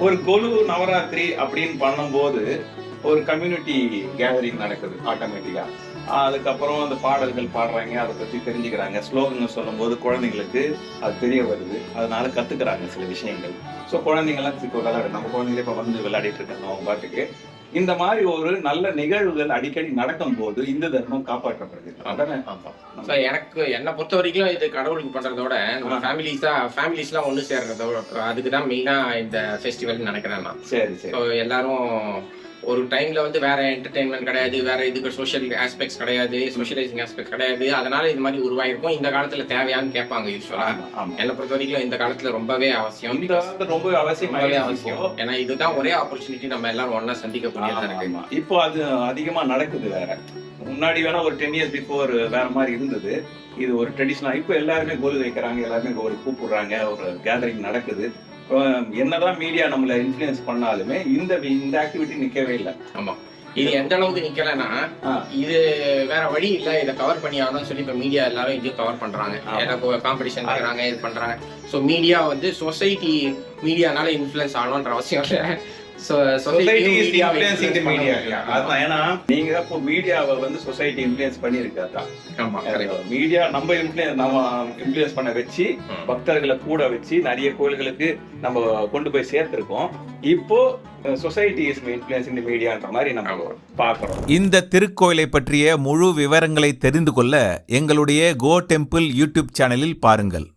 ஒரு கொலு நவராத்திரி அப்படின்னு பண்ணும்போது ஒரு கம்யூனிட்டி கேதரிங் நடக்குது ஆட்டோமேட்டிக்கா. அதுக்கப்புறம் அந்த பாடல்கள் பாடுறாங்க, அதை பத்தி தெரிஞ்சுக்கிறாங்க. ஸ்லோகங்கள் சொல்லும்போது குழந்தைங்களுக்கு அது தெரிய வருது. அதனால கத்துக்கிறாங்க சில விஷயங்கள். ஸோ குழந்தைங்கலாம் இப்போ நம்ம குழந்தைங்களே இப்போ வந்து விளையாடிட்டு இருக்காங்க அவங்க பாட்டுக்கு. இந்த மாதிரி ஒரு நல்ல நிகழ்வுகள் அடிக்கடி நடக்கும்போது இந்து தர்மம் காப்பாற்றப்படுது. அதானே? ஆமா. ஸோ எனக்கு என்ன பொறுத்த வரைக்கும் இது கடவுளுக்கு பண்றதோட நம்ம ஃபேமிலிஸ்லாம் ஒன்று சேர்றதோட அதுக்கு தான் மெயினா இந்த ஃபெஸ்டிவல் நினைக்கிறேன் நான். சரி சரி. ஸோ எல்லாரும் ஒரு டைம்ல வந்து வேற என்டர்டைன்மெண்ட் கிடையாது, வேற இதுக்கு சோஷியல் ஆஸ்பெக்ட்ஸ் கிடையாது, சோஷியலைசிங் ஆஸ்பெக்ட் கிடையாது. அதனால இது மாதிரி உருவாயிருக்கும். இந்த காலத்துல தேவையான்னு கேட்பாங்க யூஸ்வலா. என்னை பொறுத்த வரைக்கும் இந்த காலத்துல ரொம்பவே அவசியம். ரொம்ப அவசியம். ஏன்னா இதுதான் ஒரே ஆப்பர்ச்சுனிட்டி நம்ம எல்லாரும் ஒன்னா சந்திக்கக்கூடியதா இருக்கு. இப்போ அது அதிகமா நடக்குது வேற. முன்னாடி வேணா ஒரு 10 years பிஃபோர் வேற மாதிரி இருந்தது. இது ஒரு ட்ரெடிஷனா இப்போ எல்லாருமே கோல் வைக்கிறாங்க, எல்லாருமே ஒரு கூப்பிடுறாங்க, ஒரு கேதரிங் நடக்குது. என்னதான் மீடியா நம்மள இன்ஃப்ளூயன்ஸ் பண்ணாலுமே இந்த ஆக்டிவிட்டி நிக்கவே இல்லை. ஆமா, இது எந்த அளவுக்கு நிக்கலன்னா இது வேற வழி இல்ல, இதை கவர் பண்ணி ஆகணும்னு சொல்லி இப்ப மீடியா எல்லாரும் இதையும் கவர் பண்றாங்க. ஏன்னா காம்படிஷன் இருக்கிறாங்க, இது பண்றாங்க. ஸோ மீடியா வந்து சொசைட்டி மீடியானால இன்ஃப்ளூயன்ஸ் ஆகணும்ன்ற அவசியம் இல்லை. நீங்க இப்போ மீடியாவை வந்து சொசைட்டி இன்ஃப்ளூயன்ஸ் பண்ணிருக்காதா? மீடியா நம்ம இன்ஃப்ளூயன்ஸ் பண்ண வச்சு பக்தர்களை கூட வச்சு நிறைய கோயில்களுக்கு நம்ம கொண்டு போய் சேர்த்திருக்கோம். இப்போ சொசைட்டி இஸ் இன்ஃப்ளூயன்சிங் தி மீடியான்ற மாதிரி நம்ம பார்க்கிறோம். இந்த திருக்கோயிலை பற்றிய முழு விவரங்களை தெரிந்து கொள்ள எங்களுடைய கோ டெம்பிள் யூடியூப் சேனலில் பாருங்கள்.